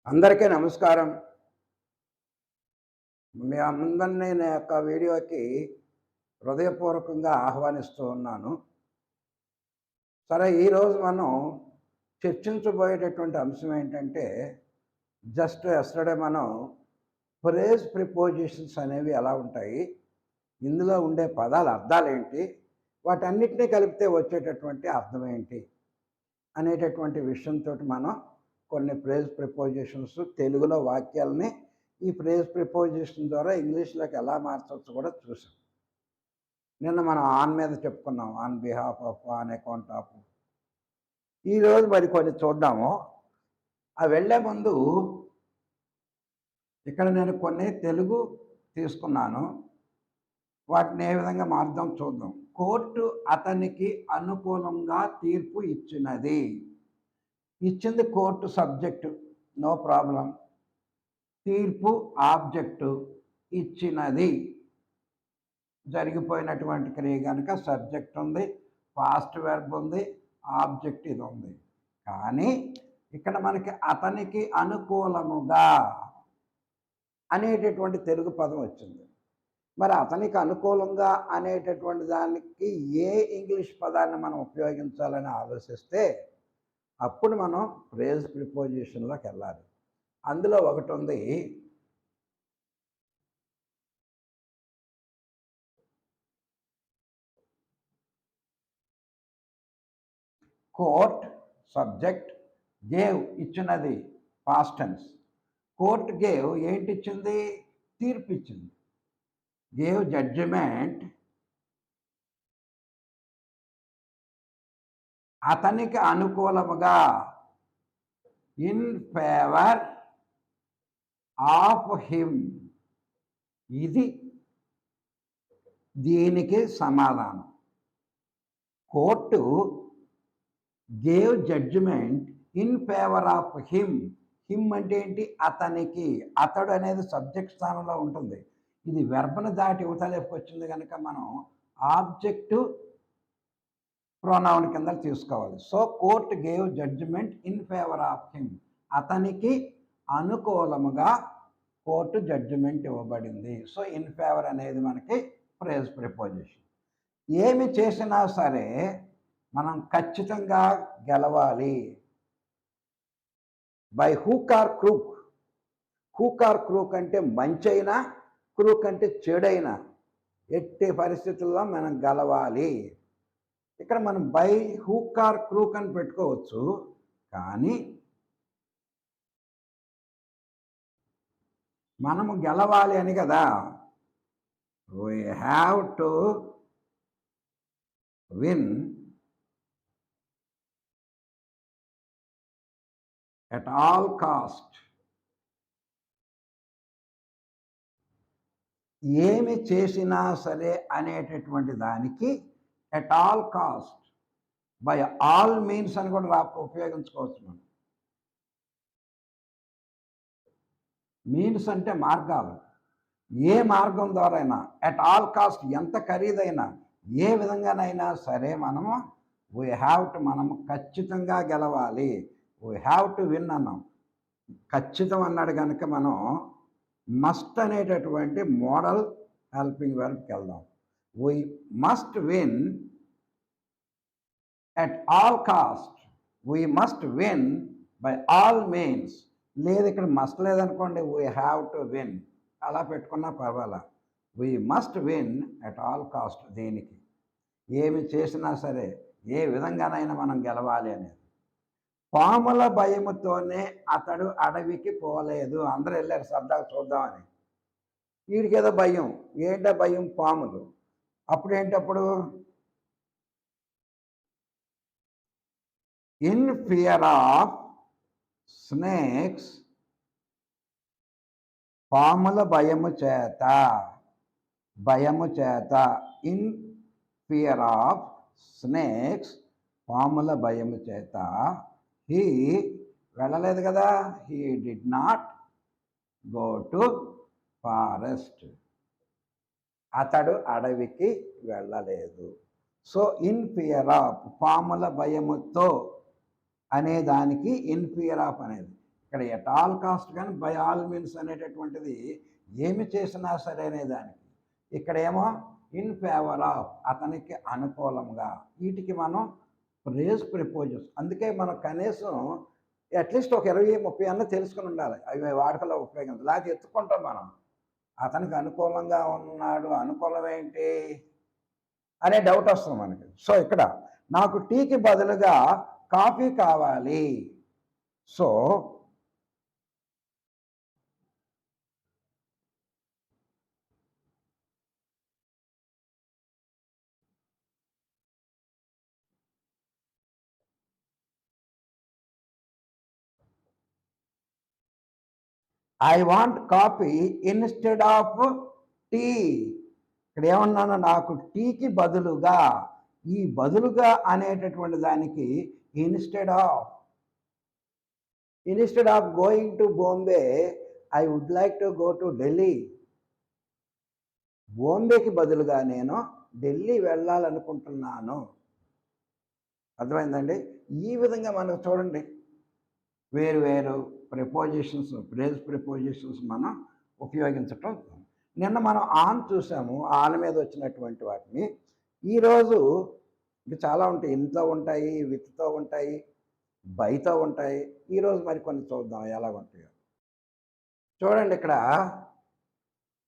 అందరికీ నమస్కారం. మీ అందరిని నా యొక్క వీడియోకి హృదయపూర్వకంగా ఆహ్వానిస్తూ ఉన్నాను. సరే, ఈరోజు మనం చర్చించబోయేటటువంటి అంశం ఏంటంటే, జస్ట్ యెస్టర్‌డే మనం ఫ్రేజ్ ప్రిపోజిషన్స్ అనేవి ఎలా ఉంటాయి, ఇందులో ఉండే పదాల అర్థాలేంటి, వాటన్నిటిని కలిపితే వచ్చేటటువంటి అర్థం ఏంటి అనేటటువంటి విషయంతోటి మనం కొన్ని ఫ్రేజ్ ప్రిపోజిషన్స్ తెలుగులో వాక్యాలని ఈ ఫ్రేజ్ ప్రిపోజిషన్ ద్వారా ఇంగ్లీష్లోకి ఎలా మార్చొచ్చో కూడా చూసాం. నిన్న మనం ఆన్ మీద చెప్పుకున్నాం, on behalf of, on account of. ఈరోజు మరి కొన్ని చూద్దాము. ఆ వెళ్ళే ముందు ఇక్కడ నేను కొన్ని తెలుగు తీసుకున్నాను, వాటిని ఏ విధంగా మార్దాం చూద్దాం. కోర్టు అతనికి అనుకూలంగా తీర్పు ఇచ్చినది. ఇచ్చింది కోర్టు సబ్జెక్టు, నో ప్రాబ్లం. తీర్పు ఆబ్జెక్టు, ఇచ్చినది జరిగిపోయినటువంటి క్రియ కనుక సబ్జెక్ట్ ఉంది, పాస్ట్ వెర్బ్ ఉంది, ఆబ్జెక్ట్ ఇది ఉంది. కానీ ఇక్కడ మనకి అతనికి అనుకూలముగా అనేటటువంటి తెలుగు పదం వచ్చింది. మరి అతనికి అనుకూలంగా అనేటటువంటి దానికి ఏ ఇంగ్లీష్ పదాన్ని మనం ఉపయోగించాలని ఆలోచిస్తే అప్పుడు మనం ఫ్రేజ్ ప్రిపోజిషన్లోకి వెళ్ళాలి. అందులో ఒకటి ఉంది, కోర్ట్ సబ్జెక్ట్, గేవ్ ఇచ్చినది పాస్ట్ టెన్స్. కోర్ట్ గేవ్ ఏంటి ఇచ్చింది? తీర్పు ఇచ్చింది. గేవ్ జడ్జిమెంట్ అతనికి అనుకూలముగా, ఇన్ ఫేవర్ ఆఫ్ హిమ్. ఇది దీనికి సమాధానం. Court gave judgement in favour of him. Him అంటే ఏంటి? అతనికి. అతడు అనేది సబ్జెక్ట్ స్థానంలో ఉంటుంది. ఇది వెర్బను దాటి యువతలేపుకి వచ్చింది కనుక మనం ఆబ్జెక్టు ప్రొనౌన్ కింద తీసుకోవాలి. So court gave judgement in favour of him. అతనికి అనుకూలముగా కోర్టు జడ్జిమెంట్ ఇవ్వబడింది. సో ఇన్ ఫేవర్ అనేది మనకి ఫ్రేజ్ ప్రిపోజిషన్. ఏమి చేసినా సరే మనం ఖచ్చితంగా గెలవాలి. By hook or crook. Hook or crook అంటే మంచైనా, క్రూక్ అంటే చెడైనా, ఎట్టి పరిస్థితుల్లో మనం గెలవాలి. ఇక్కడ మనం బై హూక్ ఆర్ క్రూక్ అని పెట్టుకోవచ్చు, కానీ మనము గెలవాలి అని కదా. We have to win at all cost. ఏమి చేసినా సరే అనేటటువంటి దానికి at all cost, by all means అని కూడా ఉపయోగించుకోవచ్చు మనం. మీన్స్ అంటే మార్గాలు. ఏ మార్గం ద్వారా అయినా, ఎట్ ఆల్ కాస్ట్, ఎంత ఖరీదైనా, ఏ విధంగానైనా సరే మనము వీ హ్యావ్ టు, మనము ఖచ్చితంగా గెలవాలి. వీ హ్యావ్ టు విన్ అన్నాం. ఖచ్చితం అన్నాడు కనుక మనం మస్ట్ అనేటటువంటి మోడల్ హెల్పింగ్ వెర్బ్కి వెళ్దాం. We must win at all cost. We must win by all means. లేదు, ఇక్కడ మస్ట్ లేదనుకోండి, వీ హ్యావ్ టు విన్ అలా పెట్టుకున్నా పర్వాలా. We must win at all cost. దేనికి, ఏమి చేసినా సరే, ఏ విధంగానైనా మనం గెలవాలి అనేది. పాముల భయముతోనే అతడు అడవికి పోలేదు. అందరూ వెళ్ళారు సరదాగా చూద్దామని. వీడికి ఏదో భయం. ఏంటో భయం? పాములు. అప్పుడు ఇన్ ఫియర్ ఆఫ్ స్నేక్స్. పాముల భయము చేత, భయము చేత. ఇన్ ఫియర్ ఆఫ్ స్నేక్స్, పాముల భయము చేత. హీ వెళ్ళలేదు కదా. He did not go to forest. అతడు అడవికి వెళ్ళలేదు. సో ఇన్ ఫియర్ ఆఫ్, పాముల భయముతో అనేదానికి ఇన్ ఫియర్ ఆఫ్ అనేది. ఇక్కడ ఎట్ ఆల్ కాస్ట్ కానీ బై ఆల్ మీన్స్ అనేటటువంటిది ఏమి చేసినా సరే అనే దానికి. ఇక్కడేమో ఇన్ ఫేవర్ ఆఫ్, అతనికి అనుకూలంగా. వీటికి మనం ప్రేజ్ ప్రిపోజెస్. అందుకే మనం కనీసం అట్లీస్ట్ ఒక 20-30 అన్న తెలుసుకుని ఉండాలి, అవి వాడుకలో ఉపయోగించాలి. లేకపోతే ఎత్తుకుంటాం మనం. అతనికి అనుకూలంగా ఉన్నాడు, అనుకూలం ఏంటి అనే డౌట్ వస్తుంది మనకి. సో ఇక్కడ నాకు టీకి బదులుగా కాఫీ కావాలి. So I want coffee instead of tea. ఇక్కడ ఏమన్నాను, నాకు టీకి బదులుగా. ఈ బదులుగా అనేటటువంటి దానికి instead of going to Bombay I would like to go to Delhi. బాంబేకి బదులుగా నేను ఢిల్లీ వెళ్ళాలనుకుంటున్నాను. అర్థమైందండి? ఈ విధంగా మనకు చూడండి, వేరు వేరు ప్రిపోజిషన్స్, ప్రేజ్ ప్రిపోజిషన్స్ మనం ఉపయోగించటం. నిన్న మనం ఆన్ చూసాము, ఆన్ మీద వచ్చినటువంటి వాటిని. ఈరోజు ఇంకా చాలా ఉంటాయి, ఇంతో ఉంటాయి, విత్తో ఉంటాయి, బైతో ఉంటాయి. ఈరోజు మరి కొన్ని చూద్దాం ఎలా ఉంటాయో. చూడండి, ఇక్కడ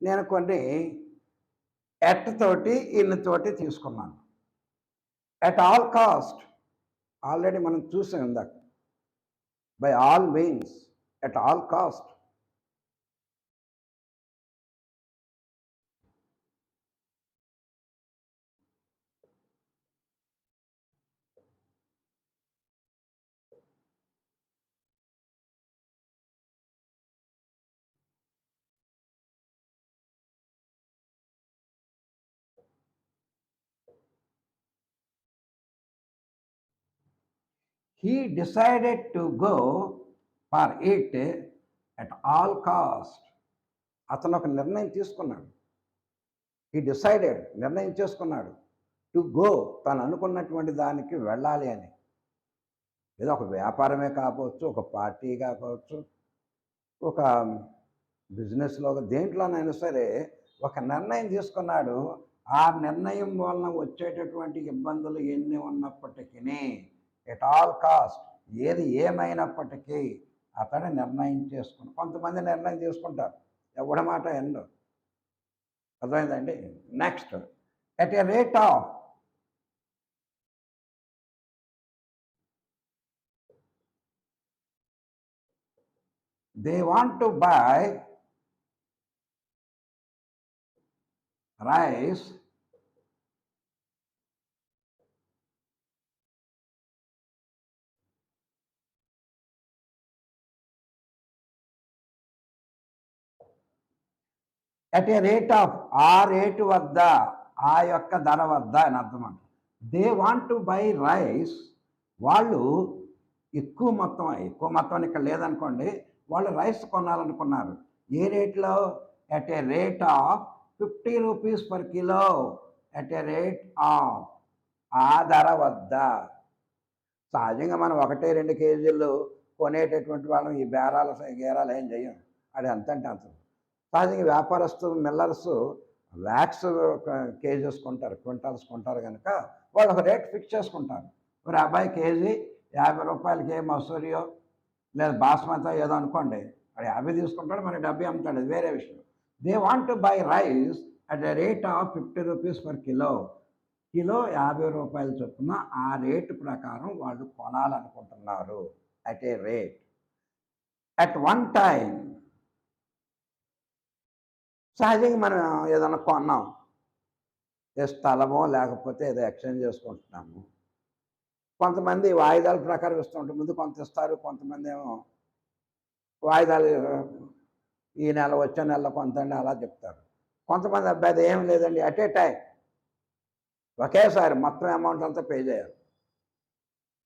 నేను కొన్ని ఎట్ తోటి ఇన్ తోటి తీసుకున్నాను. ఎట్ ఆల్ కాస్ట్ ఆల్రెడీ మనం చూసాం ఇందాక. By all means, at all cost. He decided to go for it at all cost. అతను ఒక నిర్ణయం తీసుకున్నాడు. హీ డిసైడెడ్, నిర్ణయం చేసుకున్నాడు. టు గో, తను అనుకున్నటువంటి దానికి వెళ్ళాలి అని. ఏదో ఒక వ్యాపారమే కావచ్చు, ఒక పార్టీ కావచ్చు, ఒక బిజినెస్లో, దేంట్లోనైనా సరే ఒక నిర్ణయం తీసుకున్నాడు. ఆ నిర్ణయం వలన వచ్చేటటువంటి ఇబ్బందులు ఎన్ని ఉన్నప్పటికీ, ఎట్ ఆల్ కాస్ట్, ఏది ఏమైనప్పటికీ అతడు నిర్ణయం చేసుకున్నాడు. కొంతమంది నిర్ణయం తీసుకుంటారు, ఎవడి మాట ఎందు. అర్థమైందండి? Next, at a rate of. They want to buy rice at a rate of, ఆ రేటు వద్ద, ఆ యొక్క ధర వద్ద అని అర్థం అంట. They want to buy rice, వాళ్ళు ఎక్కువ మొత్తం ఇక్కడ లేదనుకోండి, వాళ్ళు రైస్ కొనాలనుకున్నారు. ఏ రేట్లో? At a rate of 50 rupees per kilo. At a rate of, ఆ ధర వద్ద. సహజంగా మనం 1-2 కేజీలు కొనేటటువంటి వాళ్ళం ఈ గేరాలు ఏం చెయ్యం. అది ఎంత అంటే అంత. సహజంగా వ్యాపారస్తులు, మిల్లర్స్ ల్యాక్స్ కేజెస్ కొంటారు, క్వింటాల్స్ కొంటారు కనుక వాళ్ళు ఒక రేట్ ఫిక్స్ చేసుకుంటారు. మరి అబ్బాయి కేజీ 50 రూపాయలకి మసూరియో లేదా బాస్మతో ఏదో అనుకోండి, అది 50 తీసుకుంటాడు, మరి 70 అమ్ముతాడు, అది వేరే విషయం. They want to buy rice at a rate of 50 rupees per kilo. Kilo 50 రూపాయల చొప్పున ఆ రేటు ప్రకారం వాళ్ళు కొనాలనుకుంటున్నారు. At a rate. At one time, సహజంగా మనం ఏదైనా కొన్నాం, ఏ స్థలమో లేకపోతే ఏదో ఎక్స్చేంజ్ చేసుకుంటున్నాము. కొంతమంది వాయిదాల ప్రకారం ఇస్తూ ఉంటారు, ముందు కొంత ఇస్తారు, కొంతమంది ఏమో వాయిదాలు ఈ నెల వచ్చే నెలలో కొంత అండి అలా చెప్తారు. కొంతమంది అబ్బాయి అది ఏం లేదండి, అట్ ఏ టైం ఒకేసారి మొత్తం అమౌంట్ అంతా పే చేయాలి.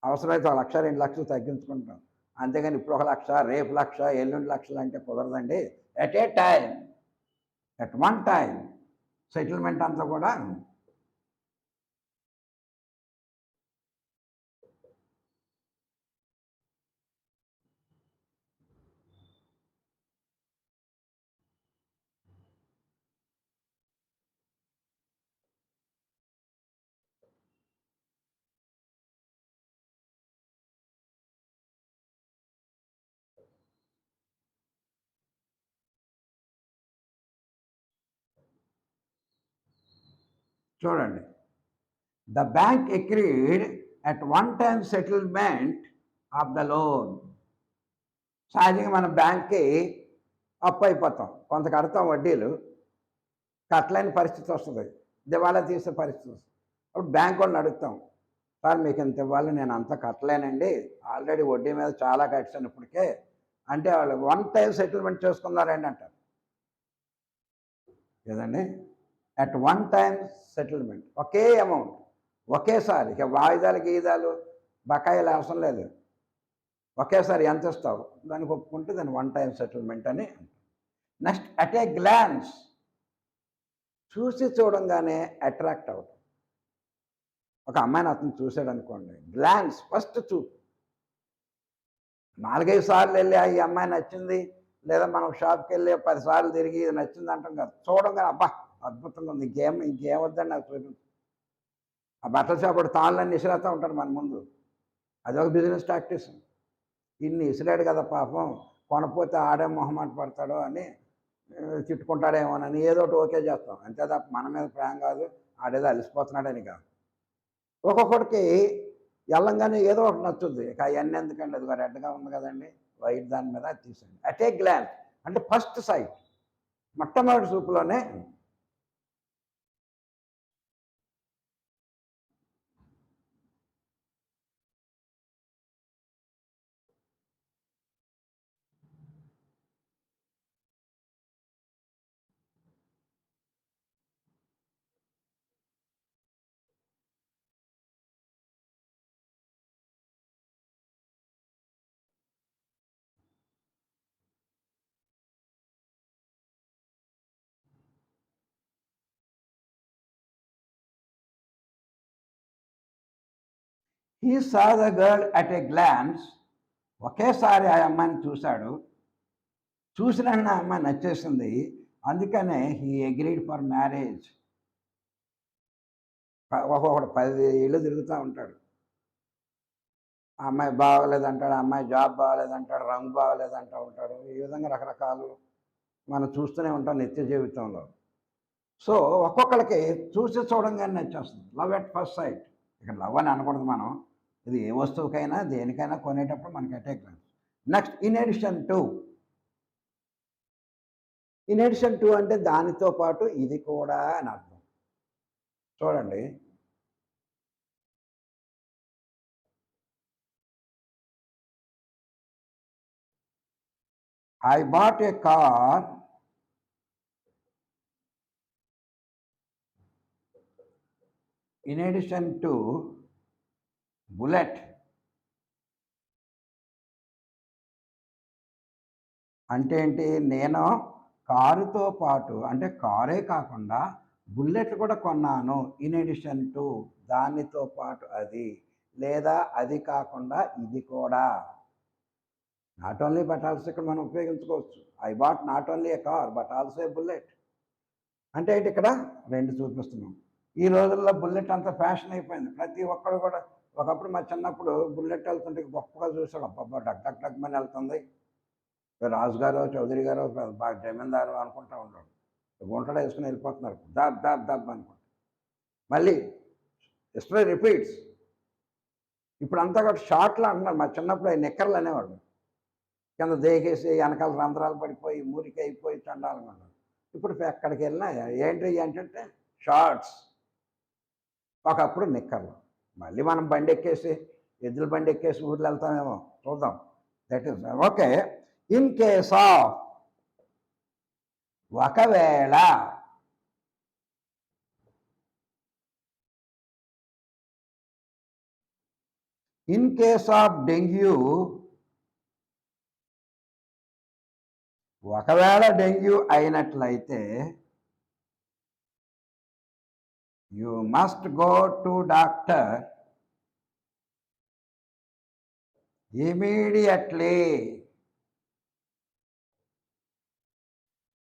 అవసరమైతే 1 లక్ష 2 లక్షలు తగ్గించుకుంటాం, అంతేగాని ఇప్పుడు 1 లక్ష, రేపు 1 లక్ష, ఎల్లుండి లక్షలు అంటే కుదరదండి. At a time, at one time settlement అంతా కూడా చూడండి, the bank agreed at one time settlement of the loan. సహజంగా మన బ్యాంక్కి అప్పు అయిపోతాం, కొంత కడతాం వడ్డీలు, కట్టలేని పరిస్థితి వస్తుంది, దివాలా తీసే పరిస్థితి వస్తుంది. అప్పుడు బ్యాంక్ వాళ్ళని అడుగుతాం, సార్ మీకు ఇంత ఇవ్వాలి, నేను అంతా కట్టలేనండి, ఆల్రెడీ వడ్డీ మీద చాలా కట్టాను ఇప్పటికే అంటే వాళ్ళు వన్ టైం సెటిల్మెంట్ చేసుకున్నారండి అంటారు కదండి. At one time settlement, okay amount ఒకేసారి, ఇక వాయిదాలు గీదాలు బకాయిలు అవసరం లేదు, ఒకేసారి ఎంత ఇస్తావు దానికి ఒప్పుకుంటే దాన్ని వన్ టైం సెటిల్మెంట్ అని. నెక్స్ట్, అట్ ఏ గ్లాన్స్, చూసి చూడంగానే అట్రాక్ట్ అవుతాం. ఒక అమ్మాయిని అతను చూశాడు అనుకోండి, గ్లాన్స్, ఫస్ట్ చూపు, 4-5 సార్లు వెళ్ళి ఈ అమ్మాయి నచ్చింది, లేదా మనం షాప్కి వెళ్ళి 10 సార్లు తిరిగి ఇది నచ్చింది అంటాం కాదు, చూడంగానే అబ్బా అద్భుతంగా ఉంది, ఇంకేం వద్దని నాకు చూపించు. ఆ బట్టల షాప్ తాళ్ళని ఇసిరేస్తూ ఉంటాడు మన ముందు, అదొక బిజినెస్ టాక్టిక్స్. ఇన్ని ఇసిరాడు కదా పాపం, కొనపోతే ఆడే మొహమాట పడతాడో అని తిట్టుకుంటాడేమోనని ఏదో ఒకటి ఓకే చేస్తాం, అంతే తప్ప మన మీద ప్రేమ కాదు, ఆడేదో అలసిపోతున్నాడని కాదు. ఒక్కొక్కడికి వెళ్ళంగానే ఏదో ఒకటి నచ్చుద్ది, ఇక అవన్నీ ఎందుకండి, అది రెడ్గా ఉంది కదండి వైట్ దాని మీద అది తీసండి. అట్ ఏ గ్లాన్స్ అంటే ఫస్ట్ సైట్, మొట్టమొదటి చూపులోనే. He saw the girl at a glance, ఒకేసారి ఆ అమ్మాయిని చూశాడు, చూసిన ఆ అమ్మాయి నచ్చేసింది, అందుకనే హీ అగ్రీడ్ ఫర్ మ్యారేజ్. ఒక్కొక్కడు 10 ఇళ్ళు తిరుగుతూ ఉంటాడు, ఆ అమ్మాయి బాగోలేదంటాడు, ఆ అమ్మాయి జాబ్ బాగోలేదంటాడు, రంగు బాగోలేదంటూ ఉంటాడు, ఈ విధంగా రకరకాలు మనం చూస్తూనే ఉంటాం నిత్య జీవితంలో. సో ఒక్కొక్కరికి చూసి చూడంగానే నచ్చేస్తుంది, లవ్ ఎట్ ఫస్ట్ సైట్. ఇక్కడ లవ్ అని అనకూడదు మనం, ఇది ఏ వస్తువుకైనా దేనికైనా కొనేటప్పుడు మనకి అటాక్ రాదు. నెక్స్ట్, ఇన్ ఎడిషన్ టు అంటే దానితో పాటు ఇది కూడా అని అర్థం. చూడండి, I bought a car in addition to bullet. అంటే ఏంటి, నేను కారుతో పాటు అంటే కారే కాకుండా బుల్లెట్ కూడా కొన్నాను, ఇన్ ఎడిషన్ టు దానితో పాటు అది, లేదా అది కాకుండా ఇది కూడా. నాట్ ఓన్లీ బట్ ఆల్సో ఇక్కడ మనం ఉపయోగించుకోవచ్చు. I bought not only A car but also a bullet. అంటే ఏంటి, ఇక్కడ 2 చూపిస్తున్నాం. ఈ రోజుల్లో బుల్లెట్ అంత ఫ్యాషన్ అయిపోయింది, ప్రతి ఒక్కరు కూడా. ఒకప్పుడు మా చిన్నప్పుడు బుల్లెట్ వెళ్తుంటే గొప్పగా చూసాడు, అబ్బబ్బా డగ్ డగ్ డగ్ అని వెళ్తుంది, రాజుగారు చౌదరి గారు బాగా జమీందారు అనుకుంటూ ఉంటాడు, గుంటలు వేసుకుని వెళ్ళిపోతున్నారు, దబ్ దబ్ దబ్ అనుకుంటా. మళ్ళీ హిస్టరీ రిపీట్స్. ఇప్పుడు అంతా కూడా షార్ట్లు అంటున్నారు, మా చిన్నప్పుడు అవి నిక్కర్లు అనేవాడు, కింద దేకేసి వెనకాల రంధ్రాలు పడిపోయి మురికి అయిపోయి చండాలంగా ఉన్నారు. ఇప్పుడు ఎక్కడికి వెళ్ళినా ఏంటి ఏంటంటే షార్ట్స్, ఒకప్పుడు నిక్కర్లు. మళ్ళీ మనం బండి ఎక్కేసి ఎద్దుల బండి ఎక్కేసి ఊర్లో వెళ్తామేమో, చూద్దాం. That is okay. In case of, ఒకవేళ, ఇన్ కేస్ ఆఫ్ డెంగ్యూ, ఒకవేళ డెంగ్యూ అయినట్లయితే you must go to doctor immediately.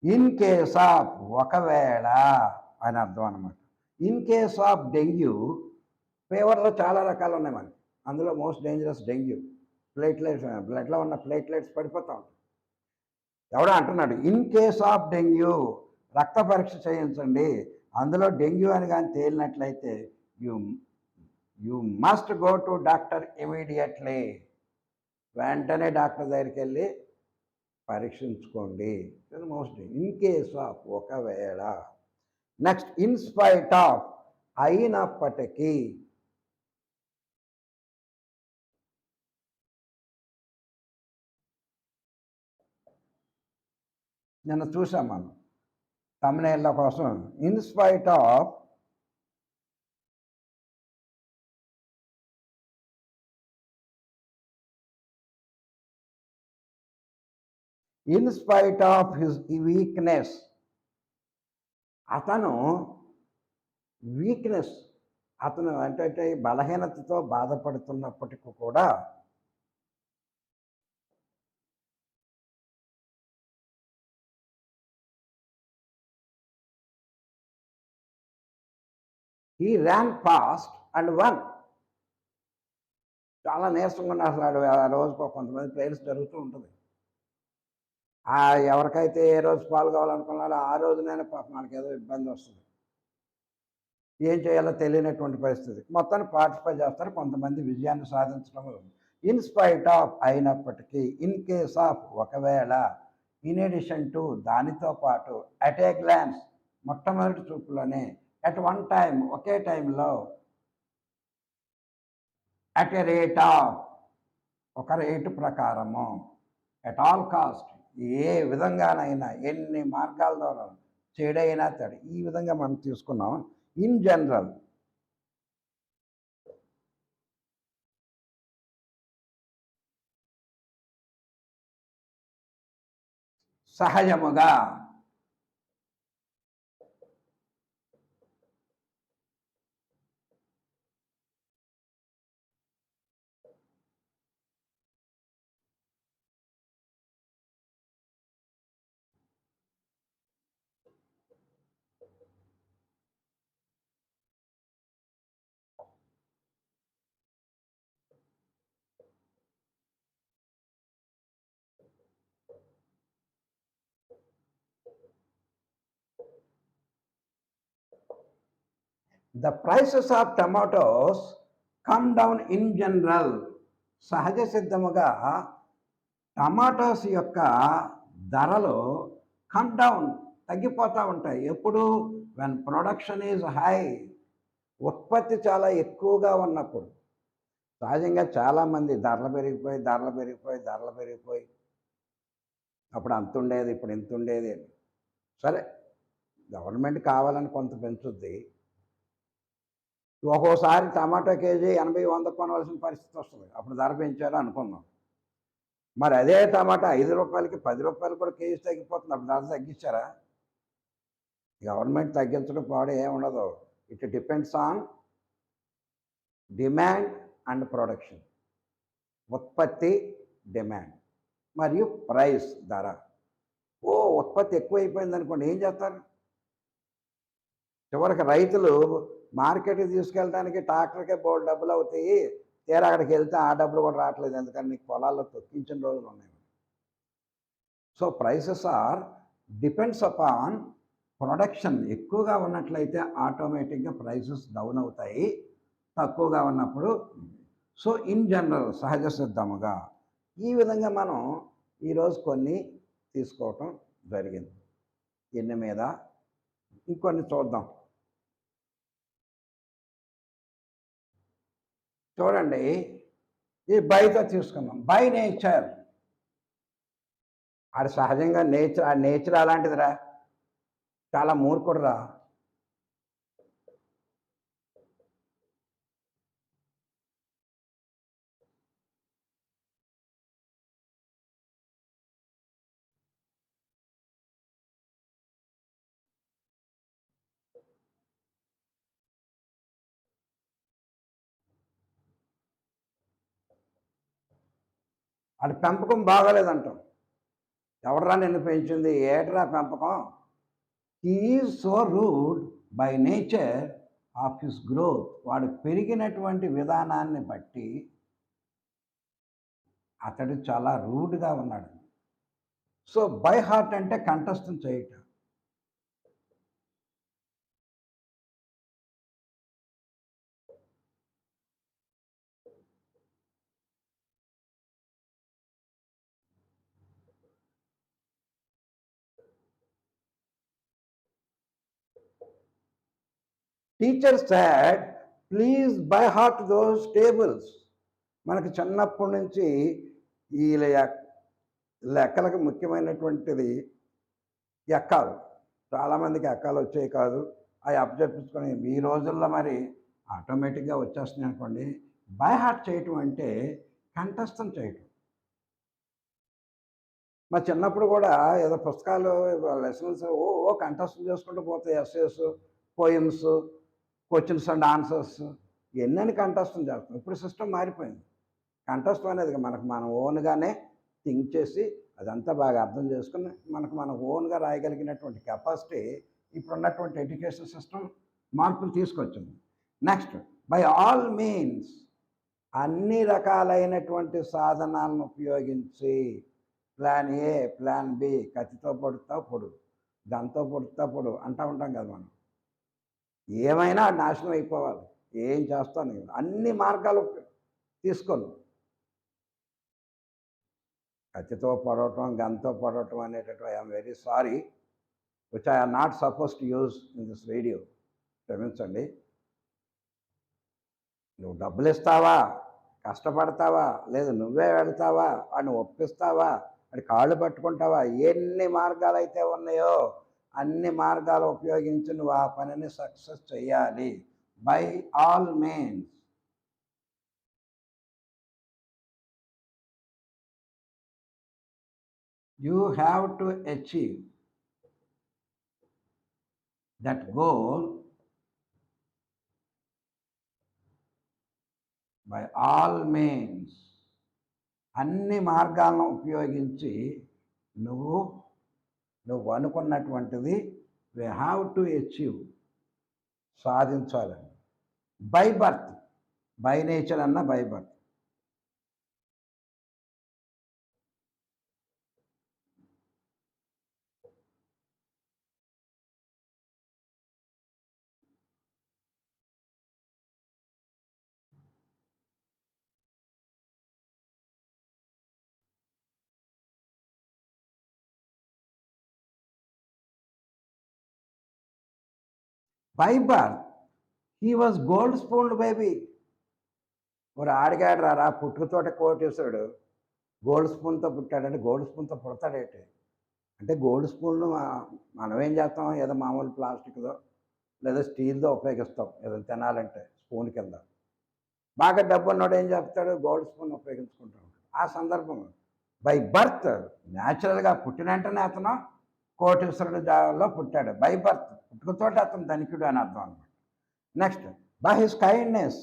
In case of, ఒకవేళ అని అర్థం అనమాట. ఇన్ కేస్ ఆఫ్ డెంగ్యూ, ఫీవర్లో చాలా రకాలు ఉన్నాయి మనకి, అందులో మోస్ట్ డేంజరస్ డెంగ్యూ. ప్లేట్లెట్స్, బ్లడ్లో ఉన్న ప్లేట్లెట్స్ పడిపోతూ ఉంటాయి. ఎవడో అంటున్నాడు, ఇన్ కేస్ ఆఫ్ డెంగ్యూ రక్త పరీక్ష చేయించండి, అందులో డెంగ్యూ అని కానీ తేలినట్లయితే you you must go to doctor immediately. వెంటనే డాక్టర్ దగ్గరికి వెళ్ళి పరీక్షించుకోండి. మోస్ట్ ఇన్ కేస్ ఆఫ్ ఒకవేళ. నెక్స్ట్ ఇన్ స్పైట్ ఆఫ్ అయినప్పటికీ. నిన్న చూసాం మనం తమ్నైళ్ళ కోసం in spite of in spite of his weakness. అతను వీక్నెస్, అతను అంటే బలహీనతతో బాధపడుతున్నప్పటికీ కూడా he ran fast and won. చాలా నీరసంగా ఉన్నాడు. అసలు ఆ రోజుకు కొంతమంది ప్లేయర్స్ జరుగుతూ ఉంటుంది. ఎవరికైతే ఏ రోజు పాల్గొవాలనుకున్నారో ఆ రోజునైనా పాపం మనకేదో ఇబ్బంది వస్తుంది. ఏం చేయాలో తెలియనటువంటి పరిస్థితి. మొత్తాన్ని పార్టిసిపేట్ చేస్తారు. కొంతమంది విజయాన్ని సాధించడం ఇన్ స్పైట్ ఆఫ్ అయినప్పటికీ, ఇన్ కేస్ ఆఫ్ ఒకవేళ, ఇన్ ఎడిషన్ టు దానితో పాటు, అట్ ఏ గ్లాన్స్ మొట్టమొదటి చూపులోనే, అట్ వన్ టైం ఒకే టైంలో, అట్ ఏ రేట్ ఆఫ్ ఒక రేటు ప్రకారము, అట్ ఆల్ కాస్ట్ ఏ విధంగానైనా ఎన్ని మార్గాల ద్వారా చెడైనా తడి, ఈ విధంగా మనం తీసుకున్నాం. ఇన్ జనరల్ సహజముగా, the prices of tomatoes come down in general. సహజ సిద్ధముగా టమాటోస్ యొక్క ధరలు కమ్ డౌన్ తగ్గిపోతూ ఉంటాయి. ఎప్పుడు? వెన్ ప్రొడక్షన్ ఈజ్ హై, ఉత్పత్తి చాలా ఎక్కువగా ఉన్నప్పుడు. సహజంగా చాలామంది ధరలు పెరిగిపోయి అప్పుడు అంత ఉండేది, ఇప్పుడు ఇంత ఉండేది. సరే, గవర్నమెంట్ కావాలని కొంత పెంచుద్ది. ఒక్కోసారి టమాటో కేజీ 80, 100 కొనవలసిన పరిస్థితి వస్తుంది. అప్పుడు ధర పెంచారు అనుకుందాం. మరి అదే టమాటా ₹5కి, ₹10 కూడా కేజీ తగ్గిపోతుంది. అప్పుడు ధర తగ్గించారా? గవర్నమెంట్ తగ్గించడం పాడు ఏముండదు. It depends on demand and production. ఉత్పత్తి, డిమాండ్ మరియు ప్రైస్, ధర. ఉత్పత్తి ఎక్కువైపోయింది అనుకోండి, ఏం చేస్తారు? చివరికి రైతులు మార్కెట్కి తీసుకెళ్ళడానికి ట్రాక్టర్కే బోల్డ్ డబ్బులు అవుతాయి. తీరా అక్కడికి వెళ్తే ఆ డబ్బులు కూడా రావట్లేదు. ఎందుకని నీకు పొలాల్లో తొక్కించిన రోజులు ఉన్నాయి. So prices are depends upon production. ఎక్కువగా ఉన్నట్లయితే ఆటోమేటిక్గా ప్రైసెస్ డౌన్ అవుతాయి, తక్కువగా ఉన్నప్పుడు. సో ఇన్ జనరల్, సహజ సిద్ధముగా. ఈ విధంగా మనం ఈరోజు కొన్ని తీసుకోవటం జరిగింది. ఎన్ని మీద ఇంకొన్ని చూద్దాం. చూడండి, ఈ బైతో తీసుకుందాం. బై నేచర్, ఆడు సహజంగా ఆ నేచర్ అలాంటిదిరా, చాలా మూర్ఖుడురా. ఆడి పెంపకం బాగాలేదంటాం. ఎవడరా నిన్ను పెంచింది? ఏట్రా పెంపకం? He is so rude by nature of his growth. వాడు పెరిగినటువంటి విధానాన్ని బట్టి అతడు చాలా రూడ్గా ఉన్నాడు. సో బై హార్ట్ అంటే కంఠస్థం చేయటం. Teacher said, please by heart those tables. మనకి చిన్నప్పటి నుంచి ఈ లెక్కలకు ముఖ్యమైనటువంటిది ఎక్కాలు. చాలామందికి ఎక్కాలు వచ్చేవి కాదు. అవి అప్పచెప్పించుకొని ఈ రోజుల్లో మరి ఆటోమేటిక్గా వచ్చేస్తున్నాయి అనుకోండి. బై హార్ట్ చేయటం అంటే కంఠస్థం చేయటం. మా చిన్నప్పుడు కూడా ఏదో పుస్తకాలు లెసన్స్ ఓ కంఠస్థం చేసుకుంటూ పోతాయి. Essays, poems, questions and answers ఎన్నని కంఠస్థం చేస్తాం. ఇప్పుడు సిస్టమ్ మారిపోయింది. కంఠస్థం అనేది మనకు మనం ఓన్గానే థింక్ చేసి అదంతా బాగా అర్థం చేసుకుని మనం ఓన్గా రాయగలిగినటువంటి కెపాసిటీ ఇప్పుడున్నటువంటి ఎడ్యుకేషన్ సిస్టమ్ మార్పులు తీసుకొచ్చింది. నెక్స్ట్, బై ఆల్ మీన్స్ అన్ని రకాలైనటువంటి సాధనాలను ఉపయోగించి ప్లాన్ ఏ, ప్లాన్ బి, కత్తితో పొడుతా పొడు, దాంతో పొడుతా పొడు అంటూ ఉంటాం కదా మనం. ఏమైనా నాశనం అయిపోవాలి, ఏం చేస్తాను, అన్ని మార్గాలు తీసుకోను. కత్తితో పొడవటం, గన్తో పొడవటం అనేటటువంటి I'm very sorry which I are not suppose to use in this video. క్షమించండి. నువ్వు డబ్బులు ఇస్తావా, కష్టపడతావా, లేదు నువ్వే వెళ్తావా, వాడిని ఒప్పిస్తావా, వాడి కాళ్ళు పట్టుకుంటావా, ఎన్ని మార్గాలు అయితే ఉన్నాయో అన్ని మార్గాలు ఉపయోగించి నువ్వు ఆ పనిని సక్సెస్ చేయాలి. By all means. You have to achieve that goal by all means. అన్ని మార్గాలను ఉపయోగించి నువ్వు అనుకున్నటువంటిది we have to achieve, సాధించాలని. బై బర్త్, బై నేచర్ అన్న by birth. By birth he was gold spooned baby. మరి ఆడిగాడు రారా, పుట్టుకతోట కోటేశాడు, గోల్డ్ స్పూన్తో పుట్టాడంటే గోల్డ్ స్పూన్తో పుడతాడేంటి అంటే గోల్డ్ స్పూన్లు మనం ఏం చేస్తాం, ఏదో మామూలు ప్లాస్టిక్దో లేదా స్టీల్తో ఉపయోగిస్తాం ఏదో తినాలంటే స్పూన్ కింద. బాగా డబ్బు ఉన్నవాడు ఏం చెప్తాడు, గోల్డ్ స్పూన్ ఉపయోగించుకుంటూ ఉంటాడు. ఆ సందర్భం బై బర్త్ న్యాచురల్గా పుట్టిన వెంటనే అతను కోటీశ్వరుడిలో పుట్టాడు. బై బర్త్, పుట్టుకతోటి అతను ధనికుడు అని అర్థం అనమాట. Next, by his kindness.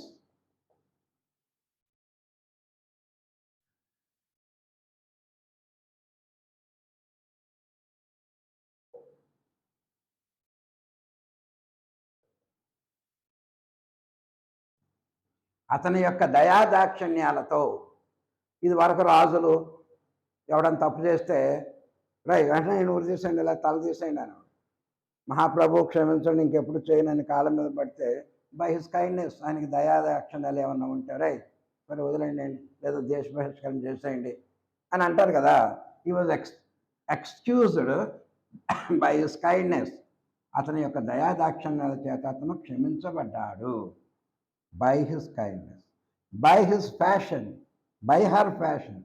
అతని యొక్క దయాదాక్షిణ్యాలతో. ఇది వరకు రాజులు ఎవడన్నా తప్పు చేస్తే వెంటనే నేను ఊరి తీసేయండి, ఇలా తల తీసేయండి అని, మహాప్రభు క్షమించండి ఇంకెప్పుడు చేయనని కాళ్ళ మీద పడితే బై హిస్ కైండ్నెస్, ఆయనకి దయాదాక్షిణ్యాలు ఏమన్నా ఉంటారే, మరి వదిలేండి లేదా దేశ బహిష్కరణ చేసేయండి అని అంటారు కదా. He was excused by his kindness. అతని యొక్క దయాదాక్షిణ్యాల చేత అతను క్షమించబడ్డాడు. By his kindness. By his fashion, by her fashion.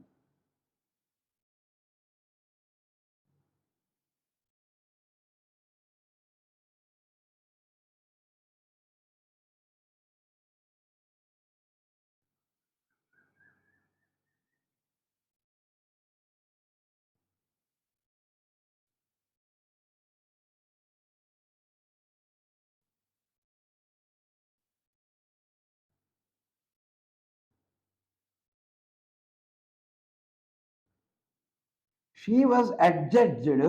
She was adjudged,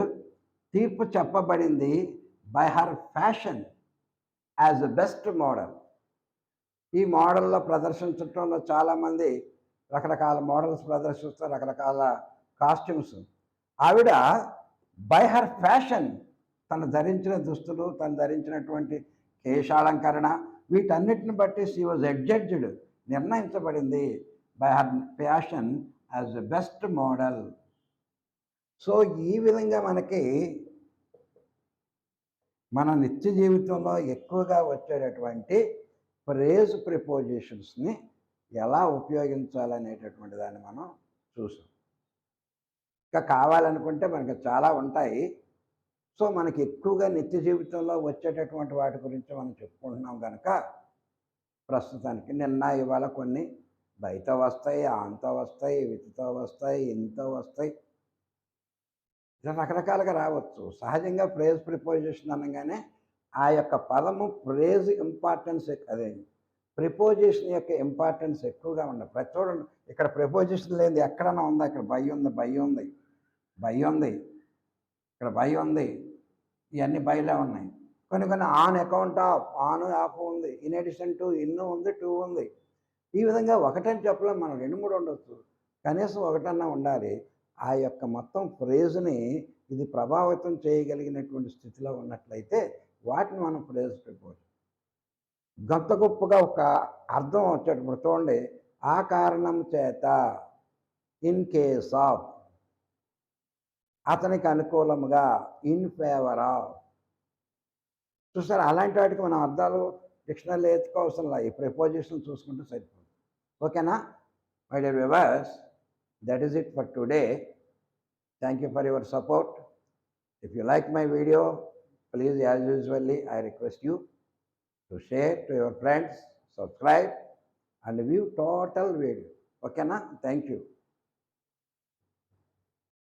తీర్పు చెప్పబడింది, by her fashion as the best model. ఈ మోడల్లో ప్రదర్శించడంలో చాలామంది రకరకాల మోడల్స్ ప్రదర్శిస్తారు, రకరకాల కాస్ట్యూమ్స్. ఆవిడ బై హర్ ఫ్యాషన్, తను ధరించిన దుస్తులు, తను ధరించినటువంటి కేశాలంకరణ, వీటన్నిటిని బట్టి షీ వాజ్ అడ్జడ్జ్డ్, నిర్ణయించబడింది, by her fashion as the best model. So ఈ విధంగా మనకి మన నిత్య జీవితంలో ఎక్కువగా వచ్చేటటువంటి ఫ్రేజ్ ప్రిపోజిషన్స్ని ఎలా ఉపయోగించాలనేటటువంటి దాన్ని మనం చూసాం. ఇంకా కావాలనుకుంటే మనకి చాలా ఉంటాయి. సో, మనకి ఎక్కువగా నిత్య జీవితంలో వచ్చేటటువంటి వాటి గురించి మనం చెప్పుకుంటున్నాం గనక, ప్రస్తుతానికి నిన్న, ఇవాళ కొన్ని బైతో వస్తాయి, ఆన్‌తో వస్తాయి, విత్‌తో వస్తాయి, ఇన్‌తో వస్తాయి. ఇలా రకరకాలుగా రావచ్చు. సహజంగా ఫ్రేజ్ ప్రిపోజిషన్ అనంగానే ఆ యొక్క పదము ఫ్రేజ్ ఇంపార్టెన్స్ అదే ప్రిపోజిషన్ యొక్క ఇంపార్టెన్స్ ఎక్కువగా ఉండదు. చూడండి, ఇక్కడ ప్రిపోజిషన్ లేనిది ఎక్కడన్నా ఉందా? ఇక్కడ బై ఉంది, బై ఉంది, బై ఉంది. ఇక్కడ బై ఉంది. ఇవన్నీ బైలే ఉన్నాయి. కొన్ని కొన్ని on account of, on off ఉంది. ఇన్ అడిషన్ టు, ఇన్ ఉంది, టు ఉంది. ఈ విధంగా ఒకటని చెప్పలేం మనం. 2, 3 ఉండొచ్చు. కనీసం ఒకటన్నా ఉండాలి. ఆ యొక్క మొత్తం ఫ్రేజ్‌ని ఇది ప్రభావితం చేయగలిగినటువంటి స్థితిలో ఉన్నట్లయితే వాటిని మనం ఫ్రేజ్ ప్రిపోజ్. గంత గొప్పగా ఒక అర్థం వచ్చేటప్పుడు చూడండి, ఆ కారణం చేత, ఇన్ కేస్ ఆఫ్, అతనికి అనుకూలముగా, ఇన్ ఫేవర్ ఆఫ్. చూసారా, అలాంటి వాటికి మనం అర్థాలు డిక్షనరీలో ఎత్తుకోవసరంలా. ఈ ప్రిపోజిషన్ చూసుకుంటే సరిపోతుంది. ఓకేనా? My dear viewers, that is it for today. Thank you for your support. If you like my video, please, as usually, I request you to share to your friends, subscribe, and view total video. Okay na? Thank you.